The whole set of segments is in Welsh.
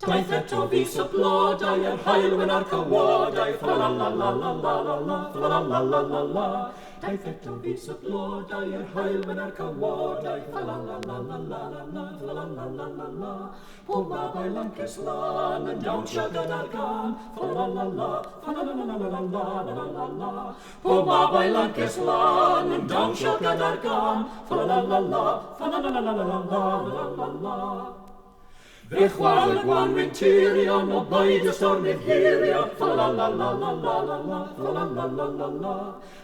Daeth eto fis y blodau, yr haelwyn a'r cywodau, fa-la-la-la-la-la-la-la, fa-la-la-la-la-la. Daeth eto fis y blodau, yr haelwyn a'r cywodau, fa-la-la-la-la-la-la, fa-la-la-la-la-la. Pob babai Lancres lan yn dawnsio gyda'r gan, fa-la-la-la, fa-la-la-la-la-la-la-la-la. Pob babai Lancres lan yn dawnsio gyda'r gan, fa-la-la-la, fa-la-la-la-la-la-la-la-la. Fe chwal y gwanwyn tirion o baid y stormydd hirio, fa-la-la-la-la-la-la-la, fa-la-la-la-la-la.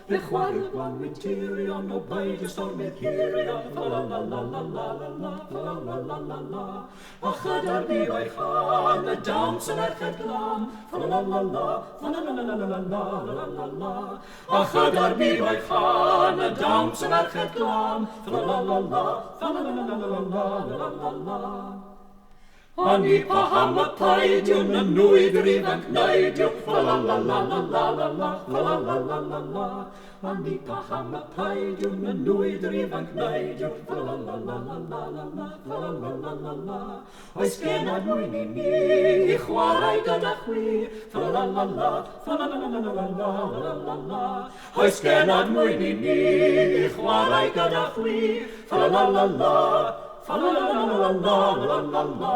Fe chwal y gwanwyn tirion o baid y stormydd hirio, fa-la-la-la-la-la-la-la, fa-la-la-la-la-la. A chydar bu o'i chan, y dawns yn erched glan, fa-la-la-la, fa-la-la-la-la-la-la-la-la. A chydar bu o'i chan, y dawns yn erched glan, fa-la-la-la, fa-la-la-la-la-la-la-la-la. Ani paham y paidiwn yn nwyd yr ifanc naidiw, fa-la-la-la-la-la-la-la, fa-la-la-la-la-la. Ani paham y paidiwn yn nwyd yr ifanc naidiw, fa-la-la-la-la-la-la-la, fa-la-la-la-la-la. Oes genad mwyn i ni i chwarae gyda chwi, fa-la-la-la, fa-la-la-la-la-la-la-la-la. Oes genad mwyn i ni i chwarae gyda chwi, fa-la-la-la-la, fa-la-la-la-la-la-la-la-la.